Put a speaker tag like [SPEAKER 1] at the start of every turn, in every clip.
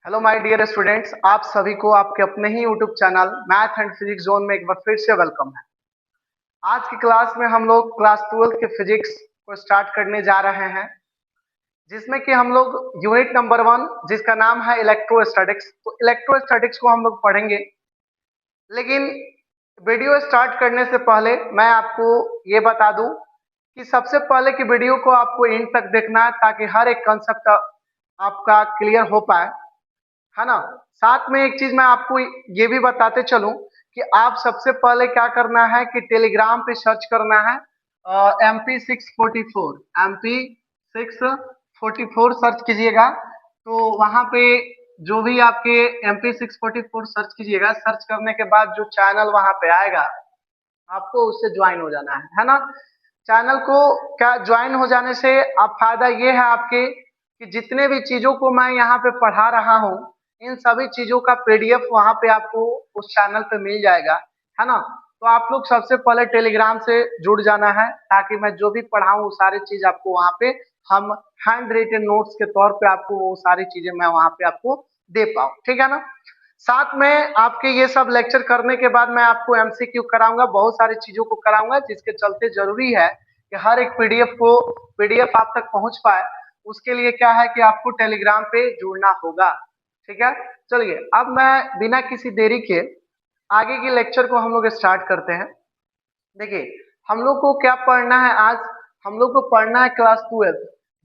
[SPEAKER 1] Hello my dear students, आप सभी को आपके अपने ही YouTube channel math and physics zone में एक बार फिर से वेलकम है। आज की क्लास में हम लोग क्लास 12 के फिजिक्स को स्टार्ट करने जा रहे हैं, जिसमें कि हम लोग यूनिट नंबर 1 जिसका नाम है इलेक्ट्रोस्टैटिक्स। तो इलेक्ट्रोस्टैटिक्स को हम लोग पढ़ेंगे, लेकिन वीडियो स्टार्ट करने से पहले मैं आपको ये बता दूं कि सबसे पहले की वीडियो को आपको एंड तक देखना है, ताकि हर एक कंसेप्ट आपका क्लियर हो पाए, है ना। साथ में एक चीज मैं आपको ये भी बताते चलूं कि आप सबसे पहले क्या करना है कि टेलीग्राम पे सर्च करना है MP644 MP644 सर्च कीजिएगा। तो वहां पे जो भी आपके MP644 सर्च कीजिएगा, सर्च करने के बाद जो चैनल वहां पे आएगा आपको उससे ज्वाइन हो जाना है ना। चैनल को क्या ज्वाइन हो जाने से आप फायदा ये है आपके कि जितने भी चीजों को मैं यहाँ पे पढ़ा रहा हूँ, इन सभी चीजों का पीडीएफ वहां पे आपको उस चैनल पे मिल जाएगा, है ना। तो आप लोग सबसे पहले टेलीग्राम से जुड़ जाना है, ताकि मैं जो भी पढ़ाऊँ वो सारी चीज आपको वहां पे हम हैंड रिटन नोट्स के तौर पे आपको वो सारी चीजें मैं वहां पे आपको दे पाऊँ, ठीक है ना। साथ में आपके ये सब लेक्चर करने के बाद मैं आपको एमसीक्यू कराऊंगा, बहुत सारी चीजों को कराऊंगा, जिसके चलते जरूरी है कि हर एक पीडीएफ आप तक पहुंच पाए। उसके लिए क्या है कि आपको टेलीग्राम पे जुड़ना होगा, ठीक है। चलिए अब मैं बिना किसी देरी के आगे के लेक्चर को हम लोग स्टार्ट करते हैं। देखिए हम लोग को क्या पढ़ना है आज। हम लोग को पढ़ना है क्लास 12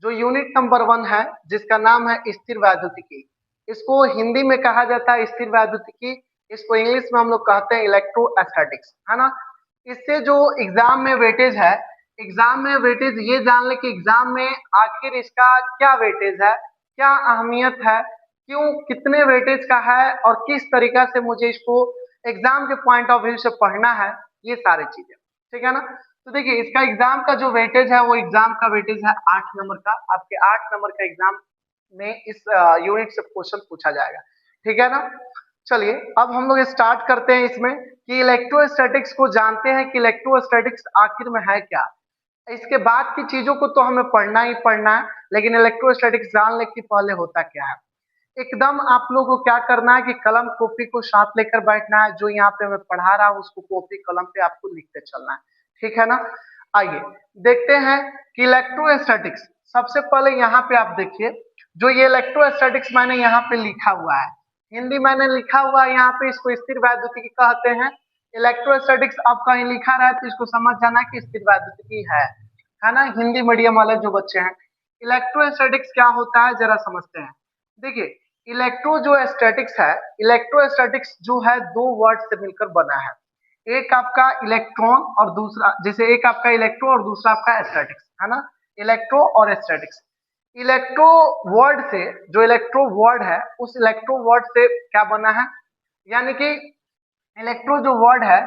[SPEAKER 1] जो यूनिट नंबर 1 है, जिसका नाम है स्थिर वैद्युतिकी। इसको हिंदी में कहा जाता है स्थिर वैद्युतिकी, इसको इंग्लिश में हम लोग कहते हैं इलेक्ट्रोस्टैटिक्स, है ना। इससे जो एग्जाम में वेटेज है, एग्जाम में वेटेज ये जान ले कि एग्जाम में आखिर इसका क्या वेटेज है, क्या अहमियत है, क्यों कितने वेटेज का है, और किस तरीका से मुझे इसको एग्जाम के पॉइंट ऑफ व्यू से पढ़ना है, ये सारी चीजें, ठीक है ना। तो देखिए इसका एग्जाम का जो वेटेज है वो एग्जाम का वेटेज है 8 नंबर का। आपके 8 नंबर का एग्जाम में इस यूनिट से क्वेश्चन पूछा जाएगा, ठीक है ना। चलिए अब हम लोग स्टार्ट करते हैं इसमें कि इलेक्ट्रोस्टैटिक्स को जानते हैं कि इलेक्ट्रोस्टैटिक्स आखिर में है क्या। इसके बाद की चीजों को तो हमें पढ़ना ही पढ़ना है, लेकिन इलेक्ट्रोस्टैटिक्स जान ले कि पहले होता क्या है। एकदम आप लोगों को क्या करना है कि कलम कॉपी को साथ लेकर बैठना है, जो यहाँ पे मैं पढ़ा रहा हूँ उसको कॉपी कलम पे आपको लिखते चलना है, ठीक है ना। आइए देखते हैं कि इलेक्ट्रोस्टैटिक्स। सबसे पहले यहाँ पे आप देखिए, जो ये इलेक्ट्रोस्टैटिक्स मैंने यहाँ पे लिखा हुआ है, हिंदी मैंने लिखा हुआ है यहाँ पे, इसको स्थिर वैद्युतिकी कहते हैं। इलेक्ट्रोस्टैटिक्स आप कहीं लिखा रहा है तो इसको समझ जाना कि स्थिर वैद्युतिकी है ना। हिंदी मीडियम वाले जो बच्चे हैं, इलेक्ट्रोस्टैटिक्स क्या होता है जरा समझते हैं। देखिए इलेक्ट्रो जो स्टैटिक्स है, इलेक्ट्रोस्टैटिक्स जो है दो वर्ड से मिलकर बना है। एक आपका इलेक्ट्रॉन और दूसरा, जैसे एक आपका इलेक्ट्रो और दूसरा आपका स्टैटिक्स, है ना। इलेक्ट्रो और स्टैटिक्स, इलेक्ट्रो वर्ड से, जो इलेक्ट्रो वर्ड है उस इलेक्ट्रो वर्ड से क्या बना है, यानी कि इलेक्ट्रो जो वर्ड है,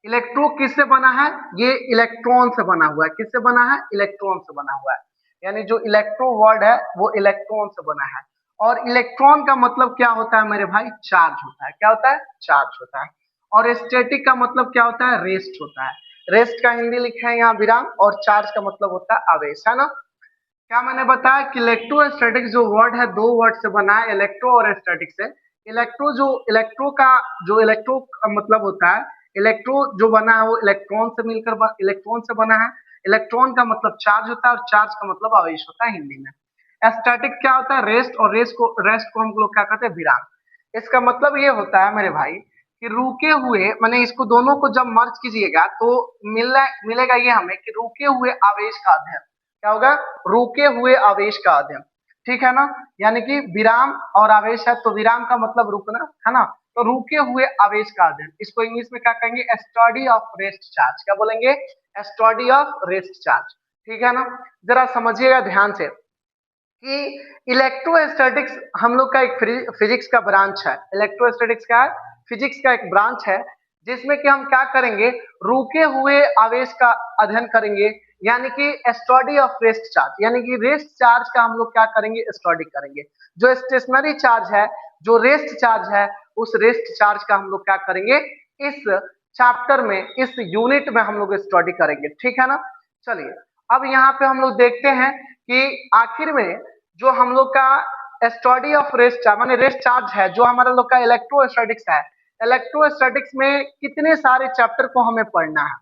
[SPEAKER 1] इलेक्ट्रो किससे बना है, ये इलेक्ट्रॉन से बना हुआ है। किससे बना है, इलेक्ट्रॉन से बना हुआ है। यानी जो इलेक्ट्रो वर्ड है वो इलेक्ट्रॉन से बना है। और इलेक्ट्रॉन का मतलब क्या होता है मेरे भाई, चार्ज होता है। क्या होता है, चार्ज होता है। और स्टैटिक का मतलब क्या होता है, रेस्ट होता है। रेस्ट का हिंदी लिखा है यहाँ विराम, और चार्ज का मतलब होता है आवेश, है ना। क्या मैंने बताया कि इलेक्ट्रोस्टैटिक जो वर्ड है दो वर्ड से बना है, इलेक्ट्रो और स्टैटिक से। इलेक्ट्रो का जो इलेक्ट्रो का मतलब होता है, इलेक्ट्रो जो बना है वो इलेक्ट्रॉन से मिलकर इलेक्ट्रॉन से बना है। इलेक्ट्रॉन का मतलब चार्ज होता है, और चार्ज का मतलब आवेश होता है हिंदी में। स्टैटिक क्या होता है, रेस्ट, और रेस्ट को हम लोग क्या कहते हैं, विराम। इसका मतलब ये होता है मेरे भाई कि रुके हुए, मैंने इसको दोनों को जब मर्ज कीजिएगा तो मिलेगा ये हमें कि रुके हुए आवेश का अध्ययन। क्या होगा, रुके हुए आवेश का अध्ययन, ठीक है ना। यानी कि विराम और आवेश है, तो विराम का मतलब रुकना, है ना। तो रुके हुए आवेश का अध्ययन, इसको इंग्लिश में क्या कहेंगे, स्टडी ऑफ रेस्ट चार्ज। क्या बोलेंगे, स्टडी ऑफ रेस्ट चार्ज, ठीक है ना। जरा समझिएगा ध्यान से कि इलेक्ट्रोस्टैटिक्स हम लोग का एक फिजिक्स का ब्रांच है। इलेक्ट्रोस्टैटिक्स का फिजिक्स का एक ब्रांच है, जिसमें कि हम क्या करेंगे, रुके हुए आवेश का अध्ययन करेंगे, यानी कि स्टडी ऑफ रेस्ट चार्ज। यानी कि रेस्ट चार्ज का हम लोग क्या करेंगे, स्टडी करेंगे। जो स्टेशनरी चार्ज है, जो रेस्ट चार्ज है, उस रेस्ट चार्ज का हम लोग क्या करेंगे, इस चैप्टर में, इस यूनिट में हम लोग स्टडी करेंगे, ठीक है ना। चलिए अब यहाँ पे हम लोग देखते हैं कि आखिर में जो हम लोग का स्टडी ऑफ रेस्ट चार्ज, माने रेस्ट चार्ज है जो हमारा लोग का इलेक्ट्रोस्टैटिक्स है। इलेक्ट्रोस्टैटिक्स में कितने सारे चैप्टर को हमें पढ़ना है?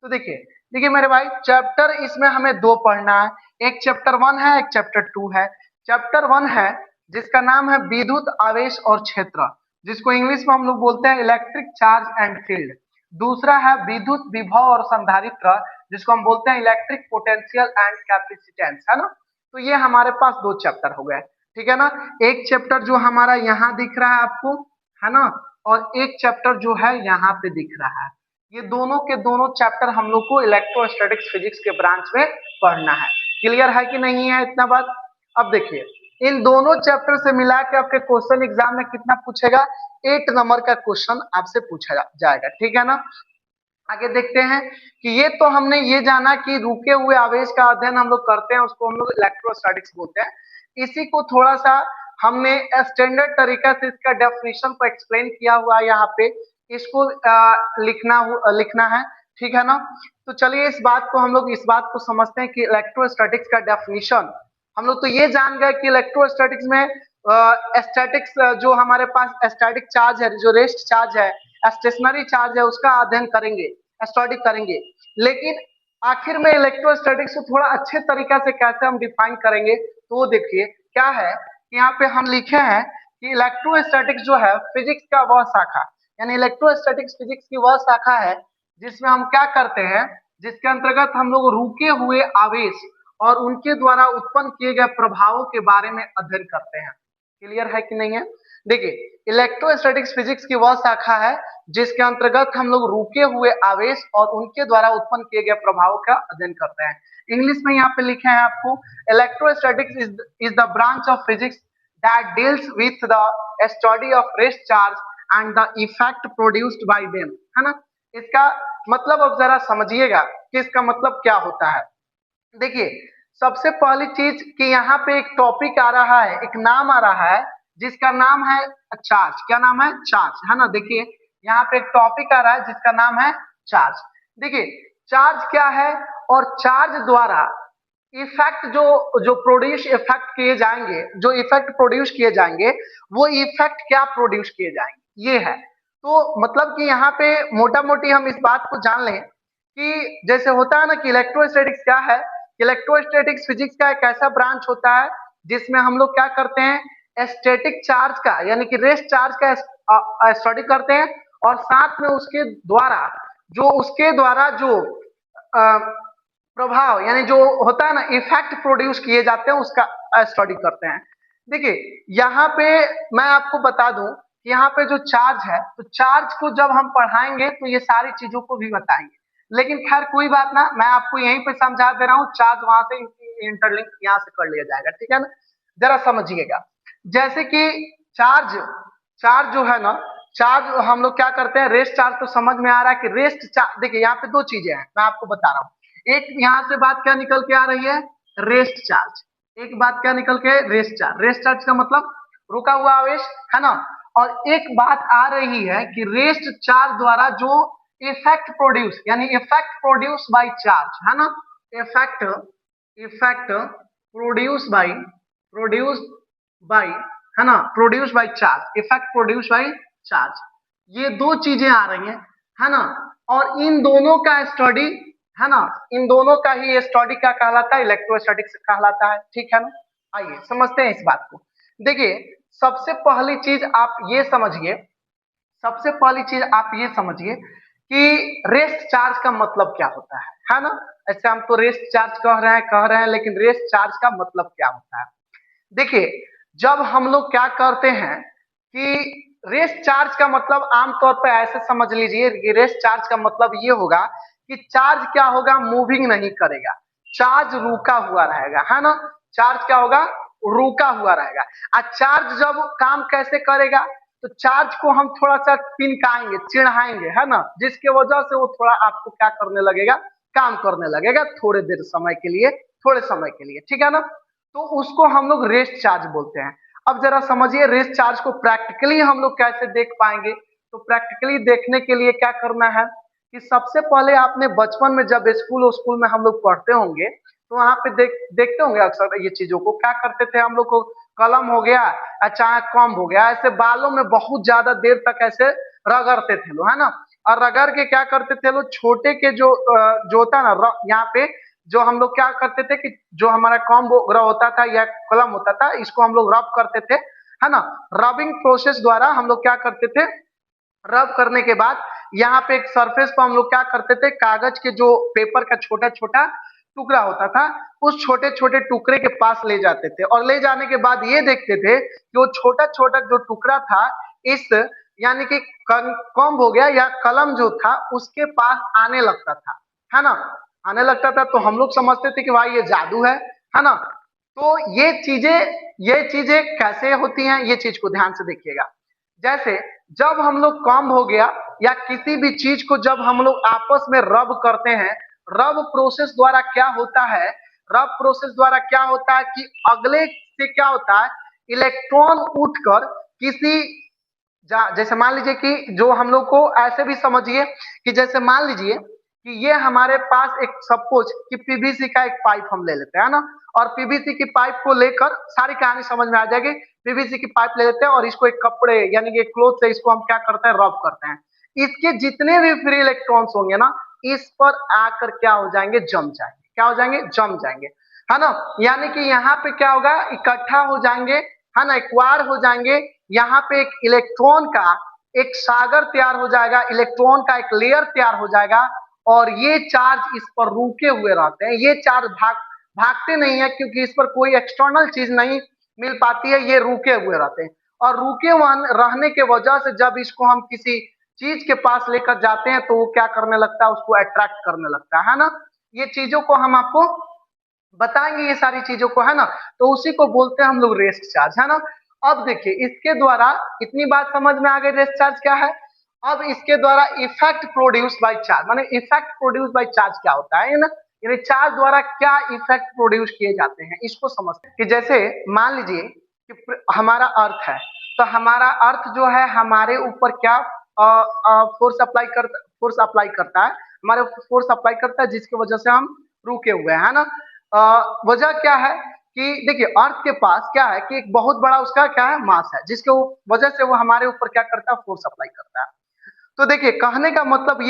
[SPEAKER 1] तो देखिए देखिए मेरे भाई, चैप्टर इसमें हमें दो पढ़ना है। एक चैप्टर 1 है, एक चैप्टर 2 है। चैप्टर 1 है जिसका नाम है विद्युत आवेश और क्षेत्र, जिसको इंग्लिश में हम लोग बोलते हैं इलेक्ट्रिक चार्ज एंड फील्ड। दूसरा है विद्युत विभव और संधारित्र, जिसको हम बोलते हैं इलेक्ट्रिक पोटेंशियल एंड कैपेसिटेंस, है ना। तो ये हमारे पास दो चैप्टर हो गए, ठीक है ना। एक चैप्टर जो हमारा यहाँ दिख रहा है आपको, है ना, और एक चैप्टर जो है यहाँ पे दिख रहा है। ये दोनों के दोनों चैप्टर हम लोग को इलेक्ट्रोस्टैटिक्स फिजिक्स के ब्रांच में पढ़ना है। क्लियर है कि नहीं है इतना बात? अब देखिए, इन दोनों चैप्टर से मिला के आपके क्वेश्चन एग्जाम में कितना पूछेगा? 8 नंबर का क्वेश्चन आपसे पूछा जाएगा, ठीक है ना। आगे देखते हैं कि ये तो हमने ये जाना कि रुके हुए आवेश का अध्ययन हम लोग करते हैं, उसको हम लोग इलेक्ट्रोस्टैटिक्स बोलते हैं। इसी को थोड़ा सा हमने स्टैंडर्ड तरीका से इसका डेफिनेशन को एक्सप्लेन किया हुआ है यहाँ पे, इसको लिखना है, ठीक है ना। तो चलिए इस बात को समझते हैं कि इलेक्ट्रोस्टैटिक्स का डेफिनेशन। हम लोग तो ये जान गए कि इलेक्ट्रोस्टैटिक्स में स्टैटिक्स जो हमारे पास स्टैटिक चार्ज है, जो रेस्ट चार्ज है, स्टेशनरी चार्ज है, उसका अध्ययन करेंगे, स्टडी करेंगे। लेकिन आखिर में इलेक्ट्रोस्टैटिक्स को थोड़ा अच्छे तरीका से कैसे हम डिफाइन करेंगे, तो वो देखिए क्या है कि यहाँ पे हम लिखे हैं कि इलेक्ट्रोस्टैटिक्स जो है फिजिक्स का वह शाखा, यानी इलेक्ट्रोस्टैटिक्स फिजिक्स की वह शाखा है जिसमें हम क्या करते हैं, जिसके अंतर्गत हम लोग रुके हुए आवेश और उनके द्वारा उत्पन्न किए गए प्रभावों के बारे में अध्ययन करते हैं। क्लियर है कि नहीं है? देखिए, इलेक्ट्रोस्टैटिक्स फिजिक्स की वह शाखा है जिसके अंतर्गत हम लोग रुके हुए आवेश और उनके द्वारा उत्पन्न किए गए प्रभावों का अध्ययन करते हैं। इंग्लिश में यहाँ पे लिखे हैं आपको, electrostatics is the branch of physics that deals with the study of rest charge and the effect produced by them, है ना। इसका मतलब अब जरा समझिएगा कि इसका मतलब क्या होता है। देखिए, सबसे पहली चीज कि यहाँ पे एक टॉपिक आ रहा है, एक नाम आ रहा है जिसका नाम है चार्ज। क्या नाम है? चार्ज, है ना। देखिए यहाँ पे एक टॉपिक आ रहा है जिसका नाम है चार्ज। देखिए चार्ज क्या है, और चार्ज द्वारा इफेक्ट जो प्रोड्यूस इफेक्ट किए जाएंगे, जो इफेक्ट प्रोड्यूस किए जाएंगे, वो इफेक्ट क्या प्रोड्यूस किए जाएंगे, ये है। तो मतलब कि यहाँ पे मोटा मोटी हम इस बात को जान लें कि जैसे होता है ना कि इलेक्ट्रोस्टैटिक्स क्या है, इलेक्ट्रोस्टैटिक्स फिजिक्स का एक ऐसा ब्रांच होता है जिसमें हम लोग क्या करते हैं, स्टैटिक चार्ज का यानी कि रेस्ट चार्ज का स्टडी करते हैं, और साथ में उसके द्वारा जो प्रभाव यानी जो होता है ना इफेक्ट प्रोड्यूस किए जाते हैं, उसका स्टडी करते हैं। देखिए यहाँ पे मैं आपको बता दूं कि यहाँ पे जो चार्ज है, तो चार्ज को जब हम पढ़ाएंगे तो ये सारी चीजों को भी बताएंगे, लेकिन खैर कोई बात ना, मैं आपको यहीं पे समझा दे रहा हूँ। चार्ज वहां से इंटरलिंक यहाँ से कर लिया जाएगा, ठीक है ना। जरा समझिएगा, जैसे कि चार्ज जो है ना, चार्ज हम लोग क्या करते हैं, रेस्ट चार्ज तो समझ में आ रहा है कि रेस्ट चार्ज। देखिए यहाँ पे दो चीजें हैं, मैं आपको बता रहा हूँ। एक यहाँ से बात क्या निकल के आ रही है, रेस्ट चार्ज। एक बात क्या निकल के, रेस्ट चार्ज। रेस्ट चार्ज का मतलब रुका हुआ आवेश, है ना। और एक बात आ रही है कि रेस्ट चार्ज द्वारा जो इफेक्ट प्रोड्यूस यानी इफेक्ट प्रोड्यूस बाय चार्ज, है ना। इफेक्ट प्रोड्यूस बाय है ना, produce by charge, effect produce by charge, ये दो चीजें आ रही हैं, है ना। और इन दोनों का स्टडी, है ना, इन दोनों का ही स्टडी क्या कहलाता है, इलेक्ट्रोस्टैटिक्स कहलाता है, ठीक है ना। आइए समझते हैं इस बात को। देखिए सबसे पहली चीज आप ये समझिए कि रेस्ट चार्ज का मतलब क्या होता है ना। ऐसे हम तो रेस्ट चार्ज कह रहे हैं, लेकिन रेस्ट चार्ज का मतलब क्या होता है। देखिए जब हम लोग क्या करते हैं कि रेस्ट चार्ज का मतलब आमतौर पर ऐसे समझ लीजिए कि रेस्ट चार्ज का मतलब ये होगा कि चार्ज क्या होगा, मूविंग नहीं करेगा, चार्ज रुका हुआ रहेगा, है ना। चार्ज क्या होगा, रुका हुआ रहेगा। और चार्ज जब काम कैसे करेगा, तो चार्ज को हम थोड़ा सा पिनकाएंगे, चिढ़ाएंगे, है ना, जिसके वजह से वो थोड़ा आपको क्या करने लगेगा, काम करने लगेगा थोड़े समय के लिए, ठीक है ना। तो उसको हम लोग रेस्ट चार्ज बोलते हैं। अब जरा समझिए रेस्ट चार्ज को प्रैक्टिकली हम लोग कैसे देख पाएंगे। तो प्रैक्टिकली देखने के लिए क्या करना है कि सबसे पहले आपने बचपन में जब स्कूल में हम लोग पढ़ते होंगे, तो वहां पे देखते होंगे अक्सर ये चीजों को। क्या करते थे हम लोग को, कलम हो गया, चाहे कॉम्ब हो गया, ऐसे बालों में बहुत ज्यादा देर तक ऐसे रगड़ते थे लोग, है ना। और रगड़ के क्या करते थे लोग, छोटे के जो होता है ना यहाँ पे, जो हम लोग क्या करते थे कि जो हमारा कॉम्ब होता था या कलम होता था, इसको हम लोग रब करते थे, है ना। रबिंग प्रोसेस द्वारा हम लोग क्या करते थे, रब करने के बाद यहाँ पे एक सरफेस पर हम लोग क्या करते थे, कागज के जो पेपर का छोटा छोटा टुकड़ा होता था, उस छोटे छोटे टुकड़े के पास ले जाते थे, और ले जाने के बाद ये देखते थे कि वो छोटा छोटा जो टुकड़ा था, इस यानी कि कॉम्ब हो गया या कलम जो था उसके पास आने लगता था, है ना। आने लगता था तो हम लोग समझते थे कि भाई ये जादू है ना। तो ये चीजें कैसे होती हैं, ये चीज को ध्यान से देखिएगा। जैसे जब हम लोग कॉम्ब हो गया या किसी भी चीज को जब हम लोग आपस में रब करते हैं, रब प्रोसेस द्वारा क्या होता है, रब प्रोसेस द्वारा क्या होता है कि अगले से क्या होता है, इलेक्ट्रॉन उठकर किसी जैसे मान लीजिए कि जो हम लोग को ऐसे भी समझिए कि जैसे मान लीजिए कि ये हमारे पास एक सपोज कि पीवीसी का एक पाइप हम ले लेते हैं ना, और पीवीसी की पाइप को लेकर सारी कहानी समझ में आ जाएगी। पीवीसी की पाइप ले लेते हैं और इसको एक कपड़े यानी कि क्लोथ से इसको हम क्या करते हैं, रब करते हैं। इसके जितने भी फ्री इलेक्ट्रॉन्स होंगे ना, इस पर आकर क्या हो जाएंगे, जम जाएंगे। क्या हो जाएंगे, जम जाएंगे, है ना। यानी कि यहाँ पे क्या होगा, इकट्ठा हो जाएंगे, है ना, एक्वायर हो जाएंगे। यहाँ पे एक इलेक्ट्रॉन का एक सागर तैयार हो जाएगा, इलेक्ट्रॉन का एक लेयर तैयार हो जाएगा, और ये चार्ज इस पर रुके हुए रहते हैं। ये चार्ज भागते नहीं है, क्योंकि इस पर कोई एक्सटर्नल चीज नहीं मिल पाती है, ये रुके हुए रहते हैं। और रुके हुए रहने के वजह से जब इसको हम किसी चीज के पास लेकर जाते हैं तो वो क्या करने लगता है, उसको अट्रैक्ट करने लगता है ना। ये चीजों को हम आपको बताएंगे, ये सारी चीजों को, है ना। तो उसी को बोलते हैं हम लोग रेस्ट चार्ज, है ना। अब देखिए इसके द्वारा इतनी बात समझ में आ गई, रेस्ट चार्ज क्या है। अब इसके द्वारा इफेक्ट प्रोड्यूस बाय चार्ज, माने इफेक्ट प्रोड्यूस बाय चार्ज क्या होता है ना, यानी चार्ज द्वारा क्या इफेक्ट प्रोड्यूस किए जाते हैं, इसको समझते हैं। कि जैसे मान लीजिए कि हमारा अर्थ है, तो हमारा अर्थ जो है हमारे ऊपर क्या फोर्स अप्लाई करता है, हमारे फोर्स अप्लाई करता है, जिसकी वजह से हम रुके हुए हैं, है ना। वजह क्या है कि देखिए अर्थ के पास क्या है कि एक बहुत बड़ा उसका क्या है, मास है, जिसके वजह से वो हमारे ऊपर क्या करता है, फोर्स अप्लाई करता है। तो देखिए कहने का मतलब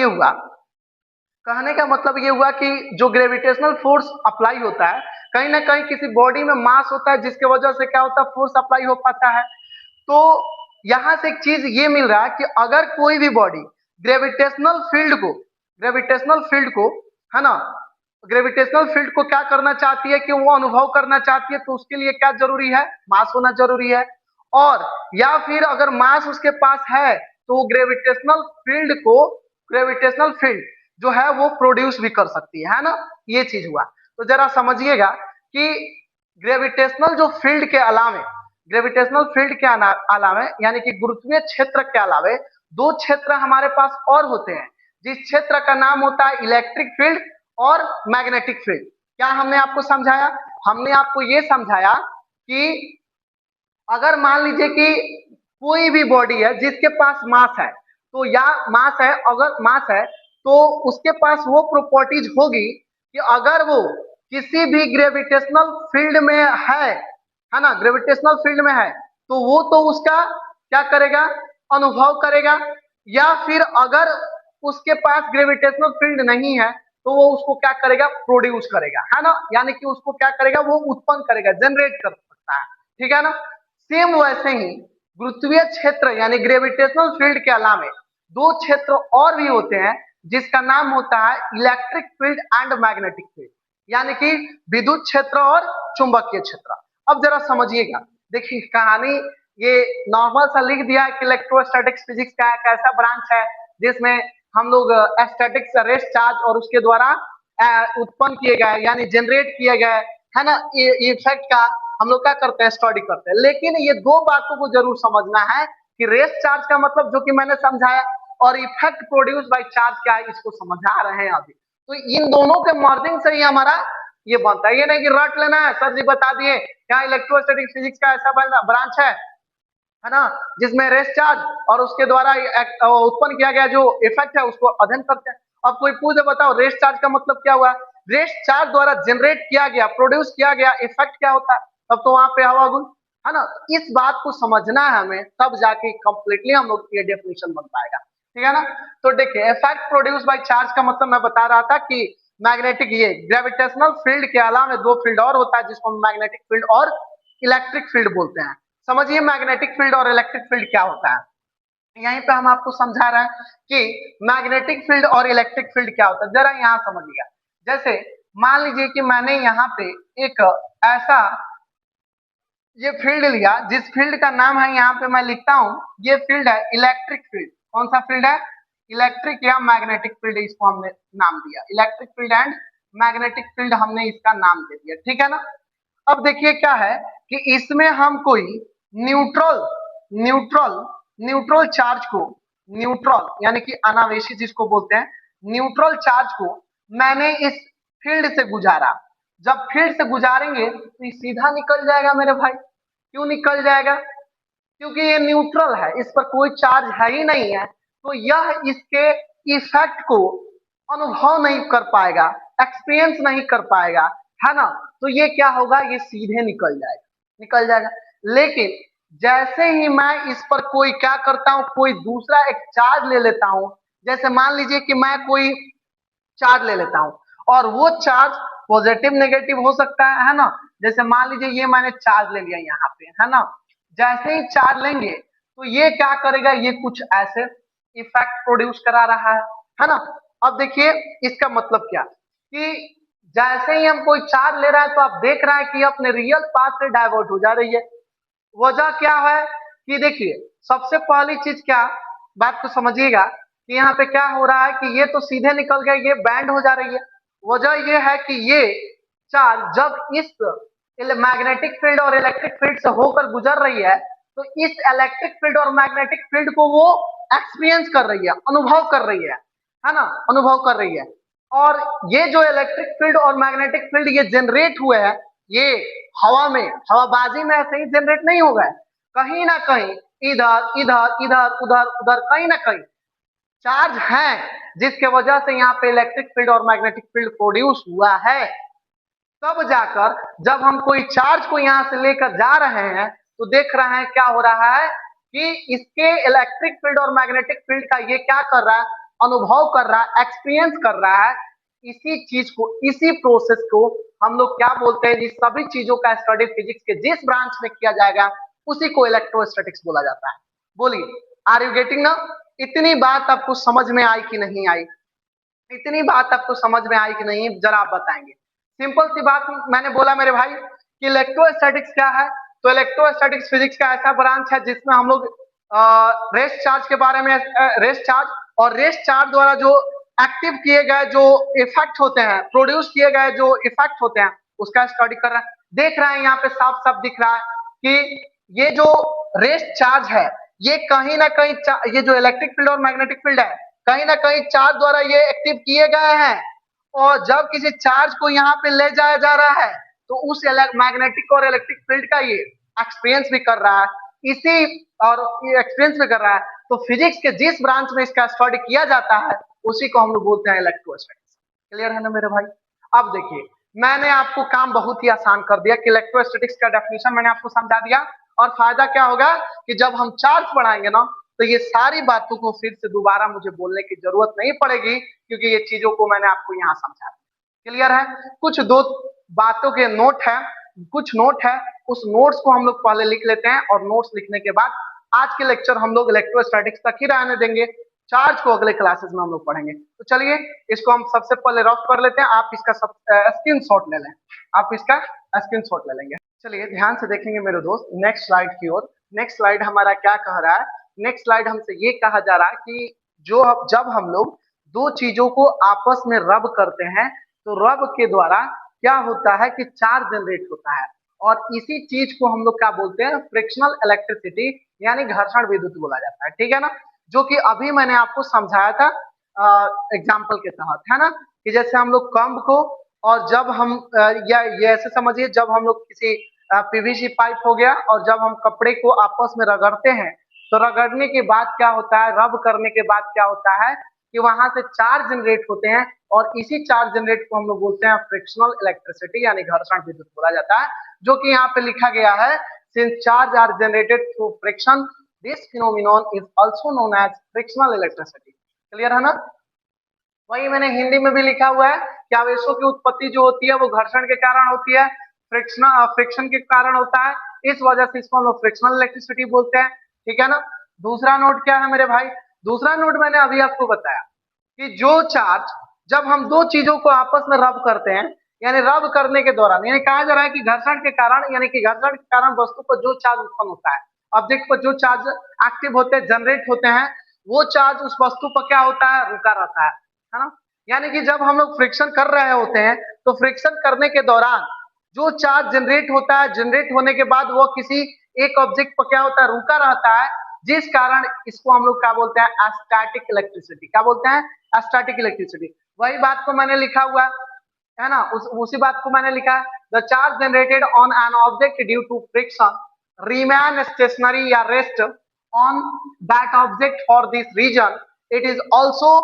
[SPEAKER 1] ये हुआ कि जो ग्रेविटेशनल फोर्स अप्लाई होता है, कहीं ना कहीं किसी बॉडी में मास होता है, जिसके वजह से क्या होता है, फोर्स अप्लाई हो पाता है। तो यहां से एक चीज ये मिल रहा है कि अगर कोई भी बॉडी ग्रेविटेशनल फील्ड को, है ना, ग्रेविटेशनल फील्ड को क्या करना चाहती है कि वो अनुभव करना चाहती है, तो उसके लिए क्या जरूरी है, मास होना जरूरी है। और या फिर अगर मास उसके पास है तो वो ग्रेविटेशनल फील्ड जो है वो प्रोड्यूस भी कर सकती है ना। ये चीज हुआ। तो जरा समझिएगा कि ग्रेविटेशनल जो फील्ड के अलावे यानी कि गुरुत्वीय क्षेत्र के अलावे दो क्षेत्र हमारे पास और होते हैं, जिस क्षेत्र का नाम होता है इलेक्ट्रिक फील्ड और मैग्नेटिक फील्ड। क्या हमने आपको समझाया, हमने आपको ये समझाया कि अगर मान लीजिए कि कोई भी बॉडी है जिसके पास मास है, तो या मास है, अगर मास है तो उसके पास वो प्रॉपर्टीज होगी कि अगर वो किसी भी ग्रेविटेशनल फील्ड में है ना, ग्रेविटेशनल फील्ड में है, तो वो तो उसका क्या करेगा, अनुभव करेगा। या फिर अगर उसके पास ग्रेविटेशनल फील्ड नहीं है तो वो उसको क्या करेगा, प्रोड्यूस करेगा, है ना। यानी कि उसको क्या करेगा, वो उत्पन्न करेगा, जनरेट कर सकता है, ठीक है ना। सेम वैसे ही गुरुत्वीय क्षेत्र यानी ग्रेविटेशनल फील्ड के अलावे दो क्षेत्र और भी होते हैं, जिसका नाम होता है electric field and magnetic field, यानी कि विद्युत क्षेत्र और चुंबकीय क्षेत्र। अब जरा समझिएगा, देखिए कहानी ये नॉर्मल सा लिख दिया है कि इलेक्ट्रोस्टैटिक्स फिजिक्स का एक ऐसा ब्रांच है जिसमें हम लोग स्टैटिक्स रेस्ट चार्ज और उसके द्वारा उत्पन्न किए गए यानी जनरेट किए गए, है ना, ये इफेक्ट का हम लोग क्या करते हैं, स्टडी करते हैं। लेकिन ये दो बातों को जरूर समझना है कि रेस्ट चार्ज का मतलब जो कि मैंने समझाया, और इफेक्ट प्रोड्यूस बाय चार्ज क्या है, इसको समझा रहे हैं अभी। तो इन दोनों के मर्जिंग से ही हमारा ये बनता है, ये नहीं कि रट लेना है, सर जी बता दिए क्या इलेक्ट्रोस्टैटिक फिजिक्स का ऐसा ब्रांच है ना, जिसमें रेस्ट चार्ज और उसके द्वारा उत्पन्न किया गया जो इफेक्ट है उसको अध्ययन करते हैं। अब कोई पूछे बताओ रेस्ट चार्ज का मतलब क्या हुआ, रेस्ट चार्ज द्वारा जनरेट किया गया, प्रोड्यूस किया गया इफेक्ट क्या होता है, तब तो वहां पे हवा गुल, है ना। इस बात को समझना है हमें, तब जाके कंप्लीटली हम लोग ये डेफिनेशन बन पाएगा, ठीक है ना। तो देखिए इफेक्ट प्रोड्यूस बाय चार्ज का मतलब मैं बता रहा था कि मैग्नेटिक, ये ग्रेविटेशनल फील्ड के अलावा दो फील्ड और होता है जिसको हम मैग्नेटिक फील्ड और इलेक्ट्रिक फील्ड बोलते हैं। समझिए मैग्नेटिक फील्ड और इलेक्ट्रिक फील्ड क्या होता है। यहीं पे हम आपको समझा रहे हैं कि मैग्नेटिक फील्ड और इलेक्ट्रिक फील्ड क्या होता है, जरा यहाँ समझिएगा। जैसे मान लीजिए कि मैंने यहाँ पे एक ऐसा ये फील्ड लिया, जिस फील्ड का नाम है यहाँ पे मैं लिखता हूँ, ये फील्ड है इलेक्ट्रिक फील्ड। कौन सा फील्ड है? इलेक्ट्रिक या मैग्नेटिक फील्ड, इसको हमने नाम दिया electric field and magnetic field, हमने इसका नाम दे दिया, ठीक है ना। अब देखिए क्या है कि इसमें हम कोई न्यूट्रल न्यूट्रल न्यूट्रल चार्ज को, न्यूट्रल यानी कि अनावेशी जिसको बोलते हैं, न्यूट्रल चार्ज को मैंने इस फील्ड से गुजारा। जब फील्ड से गुजारेंगे तो ये सीधा निकल जाएगा मेरे भाई। क्यों निकल जाएगा? क्योंकि ये न्यूट्रल है, इस पर कोई चार्ज है ही नहीं है, तो यह इसके इफेक्ट को अनुभव नहीं कर पाएगा, एक्सपीरियंस नहीं कर पाएगा, है ना। तो ये क्या होगा, ये सीधे निकल जाएगा। लेकिन जैसे ही मैं इस पर कोई क्या करता हूं, कोई दूसरा एक चार्ज ले लेता हूं, जैसे मान लीजिए कि मैं कोई चार्ज ले लेता हूं और वो चार्ज पॉजिटिव नेगेटिव हो सकता है ना। जैसे मान लीजिए ये मैंने चार्ज ले लिया यहाँ पे, है ना। जैसे ही चार्ज लेंगे तो ये क्या करेगा, ये कुछ ऐसे इफेक्ट प्रोड्यूस करा रहा है ना। अब देखिए इसका मतलब क्या कि जैसे ही हम कोई चार्ज ले रहा है तो आप देख रहे हैं कि अपने रियल पाथ से डाइवर्ट हो जा रही है। वजह क्या है कि देखिए सबसे पहली चीज क्या, बात को समझिएगा कि यहाँ पे क्या हो रहा है कि ये तो सीधे निकल गए, ये बैंड हो जा रही है। वजह ये है कि ये चार्ज जब इस मैग्नेटिक फील्ड और इलेक्ट्रिक फील्ड से होकर गुजर रही है तो इस इलेक्ट्रिक फील्ड और मैग्नेटिक फील्ड को वो एक्सपीरियंस कर रही है, अनुभव कर रही है ना, अनुभव कर रही है। और ये जो इलेक्ट्रिक फील्ड और मैग्नेटिक फील्ड ये जनरेट हुए हैं, ये हवा में, हवाबाजी में ऐसे ही जनरेट नहीं हो गए, कहीं ना कहीं इधर इधर इधर उधर उधर कहीं ना कहीं चार्ज है, जिसके वजह से यहाँ पे इलेक्ट्रिक फील्ड और मैग्नेटिक फील्ड प्रोड्यूस हुआ है। तब जाकर जब हम कोई चार्ज को यहाँ से लेकर जा रहे हैं तो देख रहे हैं क्या हो रहा है कि इसके इलेक्ट्रिक फील्ड और मैग्नेटिक फील्ड का ये क्या कर रहा है, अनुभव कर रहा है, एक्सपीरियंस कर रहा है। इसी चीज को, इसी प्रोसेस को हम लोग क्या बोलते हैं, इस सभी चीजों का स्टडी फिजिक्स के जिस ब्रांच में किया जाएगा उसी को इलेक्ट्रोस्टैटिक्स बोला जाता है। बोलिए, आर यू गेटिंग ना? इतनी बात आपको समझ में आई कि नहीं आई? इतनी बात आपको समझ में आई कि नहीं, जरा आप बताएंगे। सिंपल सी बात मैंने बोला मेरे भाई कि इलेक्ट्रोस्टैटिक्स क्या है। तो इलेक्ट्रोस्टैटिक्स फिजिक्स का ऐसा ब्रांच है जिसमें हम लोग रेस्ट चार्ज के बारे में, रेस्ट चार्ज और रेस्ट चार्ज द्वारा जो एक्टिव किए गए जो इफेक्ट होते हैं, प्रोड्यूस किए गए जो इफेक्ट होते हैं, उसका स्टडी कर रहा है। देख रहे हैं यहाँ पे साफ साफ दिख रहा है कि ये जो रेस्ट चार्ज है, ये कहीं ना कहीं ये जो इलेक्ट्रिक फील्ड और मैग्नेटिक फील्ड है, कहीं ना कहीं चार्ज द्वारा ये एक्टिव किए गए हैं। और जब किसी चार्ज को यहाँ पे ले जाया जा रहा है तो उस मैग्नेटिक और इलेक्ट्रिक फील्ड का ये एक्सपीरियंस भी कर रहा है, इसी और ये एक्सपीरियंस भी कर रहा है। तो फिजिक्स के जिस ब्रांच में इसका स्टडी किया जाता है उसी को हम लोग बोलते हैं इलेक्ट्रोस्टैटिक्स। क्लियर है ना मेरे भाई? अब देखिए मैंने आपको काम बहुत ही आसान कर दिया कि इलेक्ट्रोस्टैटिक्स का डेफिनेशन मैंने आपको समझा दिया। और फायदा क्या होगा कि जब हम चार्ज बढ़ाएंगे ना तो ये सारी बातों को फिर से दोबारा मुझे बोलने की जरूरत नहीं पड़ेगी, क्योंकि ये चीजों को मैंने आपको यहाँ समझा दिया। क्लियर है? कुछ दो बातों के नोट है, कुछ नोट है, उस नोट्स को हम लोग पहले लिख लेते हैं और नोट्स लिखने के बाद आज के लेक्चर हम लोग इलेक्ट्रोस्टैटिक्स तक ही रहने देंगे, चार्ज को अगले क्लासेस में हम लोग पढ़ेंगे। तो चलिए इसको हम सबसे पहले रफ कर लेते हैं। आप इसका स्क्रीनशॉट ले लें, आप इसका स्क्रीनशॉट ले लेंगे। चलिए ध्यान से देखेंगे मेरे दोस्त नेक्स्ट स्लाइड की ओर। नेक्स्ट स्लाइड हमारा क्या कह रहा है? नेक्स्ट स्लाइड हमसे ये कहा जा रहा है कि जब हम लोग दो चीजों को आपस में रब करते हैं तो रब के द्वारा क्या होता है कि चार्ज जनरेट होता है, और इसी चीज को हम लोग क्या बोलते हैं, फ्रिक्शनल इलेक्ट्रिसिटी यानी घर्षण विद्युत बोला जाता है। ठीक है ना? जो कि अभी मैंने आपको समझाया था एग्जाम्पल के तहत, है ना, कि जैसे हम लोग कंब को, और जब हम या ये ऐसे समझिए जब हम लोग किसी पीवीसी पाइप हो गया और जब हम कपड़े को आपस में रगड़ते हैं तो रगड़ने के बाद क्या होता है, रब करने के बाद क्या होता है कि वहां से चार्ज जनरेट होते हैं, और इसी चार्ज जनरेट को हम लोग बोलते हैं फ्रिक्शनल इलेक्ट्रिसिटी यानी घर्षण विद्युत बोला जाता है। जो कि यहाँ पे लिखा गया है since charge are generated through friction, this phenomenon is also known as frictional electricity. Clear है ना? वही मैंने हिंदी में भी लिखा हुआ है कि आवेशों की उत्पत्ति जो होती है वो घर्षण के कारण होती है, फ्रिक्शन के कारण होता है, इस वजह से इसको हम लोग फ्रिक्शनल इलेक्ट्रिसिटी बोलते हैं। ठीक है ना? दूसरा नोट क्या है मेरे भाई? दूसरा नोट मैंने अभी आपको बताया कि जो चार्ज, जब हम दो चीजों को आपस में रब करते हैं, यानी रब करने के दौरान, यानी कहा जा रहा है कि घर्षण के कारण, यानी कि घर्षण के कारण वस्तु पर जो चार्ज उत्पन्न होता है, ऑब्जेक्ट पर जो चार्ज एक्टिव होते हैं, जनरेट होते हैं, वो चार्ज उस वस्तु पर क्या होता है? रुका रहता है ना? यानी कि जब हम लोग फ्रिक्शन कर रहे होते हैं तो फ्रिक्शन करने के दौरान जो चार्ज जनरेट होता है, जनरेट होने के बाद वो किसी एक ऑब्जेक्ट पर क्या होता है? रुका रहता है, जिस कारण इसको हम लोग क्या बोलते हैं? Static electricity. क्या बोलते हैं? Static electricity. वही बात को मैंने लिखा हुआ है ना, उसी बात को मैंने लिखा है, the charge generated on an object due to friction remain stationary या rest on that object for this reason, it is also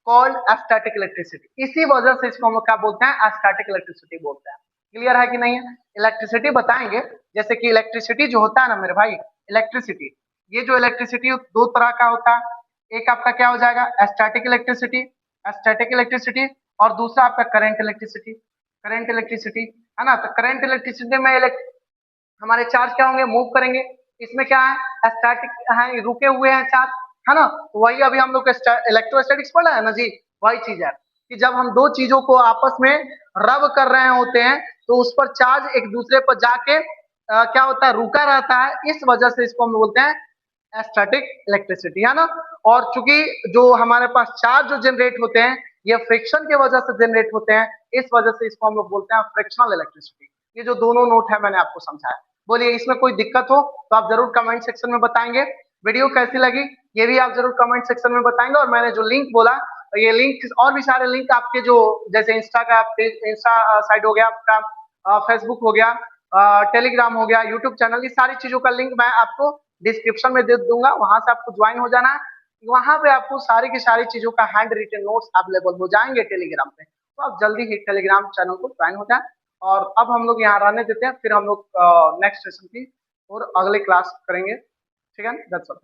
[SPEAKER 1] called static electricity. इसी वजह से इसको हम लोग क्या बोलते हैं? स्टैटिक इलेक्ट्रिसिटी बोलते हैं। क्लियर है कि नहीं है? इलेक्ट्रिसिटी बताएंगे, जैसे कि इलेक्ट्रिसिटी जो होता है ना मेरे भाई, इलेक्ट्रिसिटी, ये जो इलेक्ट्रिसिटी दो तरह का होता है, एक आपका क्या हो जाएगा? स्टैटिक इलेक्ट्रिसिटी, स्टैटिक इलेक्ट्रिसिटी, और दूसरा आपका करंट इलेक्ट्रिसिटी, करंट इलेक्ट्रिसिटी, है ना? तो करंट इलेक्ट्रिसिटी में हमारे चार्ज क्या होंगे? मूव करेंगे। इसमें क्या है? स्टैटिक है, रुके हुए हैं चार्ज, है ना? तो वही अभी हम लोग इलेक्ट्रोस्टैटिक्स पढ़ा है ना जी, वही चीज है कि जब हम दो चीजों को आपस में रब कर रहे होते हैं तो उस पर चार्ज एक दूसरे पर जाके क्या होता है? रुका रहता है, इस वजह से इसको हम बोलते हैं स्टैटिक इलेक्ट्रिसिटी, है ना? और चूंकि जो हमारे पास चार्ज जो जनरेट होते हैं ये फ्रिक्शन की वजह से जनरेट होते हैं, इस वजह से इसको हम लोग बोलते हैं फ्रिक्शनल इलेक्ट्रिसिटी। ये जो दोनों नोट है मैंने आपको समझाया। बोलिए इसमें कोई दिक्कत हो तो आप जरूर कमेंट सेक्शन में बताएंगे। वीडियो कैसी लगी ये भी आप जरूर कमेंट सेक्शन में बताएंगे। और मैंने जो लिंक बोला, ये लिंक और भी सारे लिंक आपके जो जैसे इंस्टा का इंस्टा साइट हो गया आपका, फेसबुक हो गया, टेलीग्राम हो गया, यूट्यूब चैनल, ये सारी चीजों का लिंक मैं आपको डिस्क्रिप्शन में दे दूंगा, वहां से आपको ज्वाइन हो जाना है। वहां पे आपको सारी की सारी चीजों का हैंड रिटन नोट्स अवेलेबल हो जाएंगे टेलीग्राम पे, तो आप जल्दी ही टेलीग्राम चैनल को ज्वाइन हो जाए। और अब हम लोग यहाँ रहने देते हैं, फिर हम लोग नेक्स्ट सेशन की और अगले क्लास करेंगे। ठीक है, दैट्स ऑल।